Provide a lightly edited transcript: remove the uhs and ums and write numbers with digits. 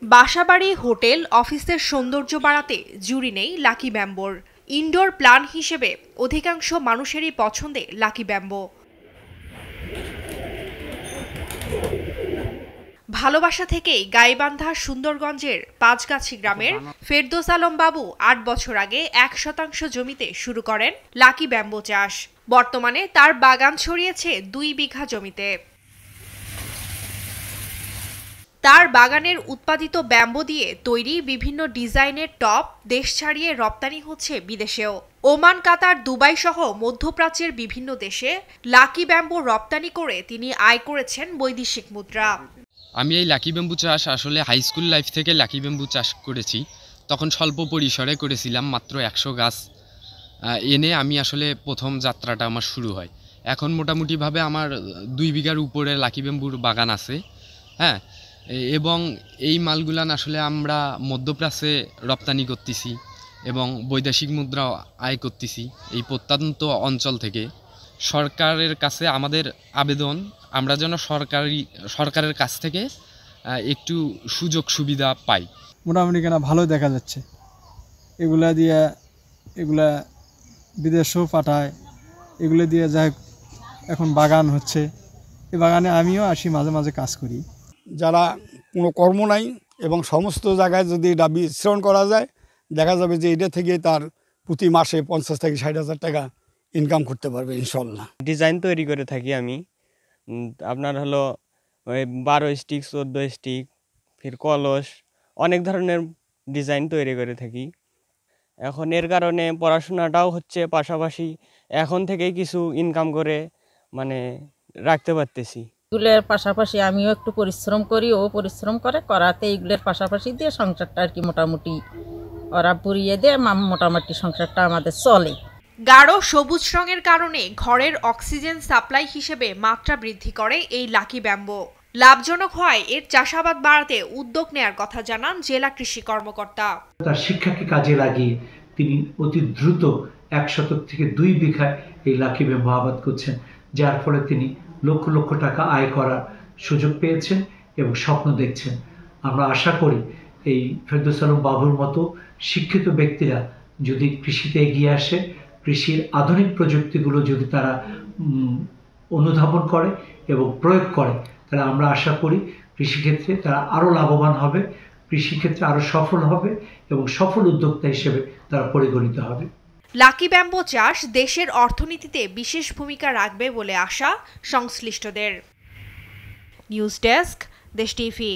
বাসাবাড়ি, hotel, অফিসের সৌন্দর্য বাড়াতে জুড়ি নেই লাকি ব্যাম্বোর। ইনডোর প্ল্যান হিসেবে অধিকাংশ মানুষেরই পছন্দে লাকি ব্যাম্বো। ভালোবাসা থেকেই গাইবান্ধা সুন্দরগঞ্জের পাঁচগাছি গ্রামের ফেরদৌস আলম বাবু ৮ বছর আগে ১% জমিতে শুরু করেন লাকি ব্যাম্বো চাষ। বর্তমানে তার বাগান ছড়িয়েছে ২ বিঘা জমিতে। তার বাগানের উৎপাদিত ব্যাম্বো দিয়ে তৈরি বিভিন্ন ডিজাইনের টপ দেশ ছাড়িয়ে রপ্তানি হচ্ছে বিদেশেও। ওমান, কাতার, দুবাই সহ মধ্যপ্রাচ্যের বিভিন্ন দেশে লাকি ব্যাম্বো রপ্তানি করে তিনি আয় করেছেন বৈদেশিক মুদ্রা। আমি এই লাকি ব্যাম্বু চাষ আসলে হাই স্কুল লাইফ থেকে লাকি ব্যাম্বু চাষ করেছি। তখন স্বল্প পরিসরে করেছিলাম, মাত্র ১০০ গাছ এনে আমি আসলে প্রথম যাত্রাটা আমার শুরু হয়। এখন মোটামুটিভাবে আমার ২ বিঘার উপরে লাকি ব্যাম্বুর বাগান আছে। হ্যাঁ, এবং এই মালগুলান আসলে আমরা মধ্যপ্রাচ্যে রপ্তানি করতেছি এবং বৈদেশিক মুদ্রা আয় করতেছি এই প্রত্যন্ত অঞ্চল থেকে। সরকারের কাছে আমাদের আবেদন, আমরা যেন সরকারের কাছ থেকে একটু সুযোগ সুবিধা পাই। মোটামুটি কেনা ভালো দেখা যাচ্ছে। এগুলা বিদেশেও পাঠায়, এগুলো দিয়ে যাই এখন বাগান হচ্ছে। এই বাগানে আমিও আসি, মাঝে মাঝে কাজ করি। যারা কোনো কর্ম নাই এবং সমস্ত জায়গায় যদি এটা বিতরণ করা যায়, দেখা যাবে যে এটা থেকে তার প্রতি মাসে ৫০ থেকে ৬০,০০০ টাকা ইনকাম করতে পারবে ইনশাল্লাহ। ডিজাইন তৈরি করে থাকি আমি, আপনার হলো ওই ১২ স্টিক, ১৪ স্টিক, ফির কলস, অনেক ধরনের ডিজাইন তৈরি করে থাকি। এখন এর কারণে পড়াশোনাটাও হচ্ছে, পাশাপাশি এখন থেকেই কিছু ইনকাম করে মানে রাখতে পারতেছি। এগুলোর পাশাপাশি আমিও একটু পরিশ্রম করি, ও পরিশ্রম করাতে এইগুলোর পাশাপাশি দিয়ে সংসারটা আর কি মোটামুটি ওরা পুড়িয়ে দিয়ে মোটামুটি সংসারটা আমাদের চলে। গাঢ় সবুজ রঙের কারণে ঘরের অক্সিজেন সাপ্লাই হিসেবে মাত্রা বৃদ্ধি করে এই লাকি ব্যাম্বো। লাভজনক হয় এর চাষাবাদ বাড়াতে উদ্যোগ নেয়ার কথা জানান জেলা কৃষি কর্মকর্তা। তার শিক্ষাকে কাজে লাগিয়ে তিনি অতি দ্রুত ১ শতক থেকে ২ বিঘায় এই লাকি ব্যাম্বো আবাদ করছেন, যার ফলে তিনি লক্ষ লক্ষ টাকা আয় করার সুযোগ পেয়েছেন এবং স্বপ্ন দেখছেন। আমরা আশা করি এই ফেরদৌস আলম বাবুর মতো শিক্ষিত ব্যক্তিরা যদি কৃষিতে এগিয়ে আসে, কৃষির আধুনিক প্রযুক্তিগুলো যদি তারা অনুধাবন করে এবং প্রয়োগ করে, তাহলে আমরা আশা করি কৃষিক্ষেত্রে তারা আরও লাভবান হবে, কৃষিক্ষেত্রে আরও সফল হবে এবং সফল উদ্যোক্তা হিসেবে তারা পরিগণিত হবে। লাকি ব্যাম্বো চাষ দেশের অর্থনীতিতে বিশেষ ভূমিকা রাখবে বলে আশা সংশ্লিষ্টদের। নিউজ ডেস্ক, দেশ টিভি।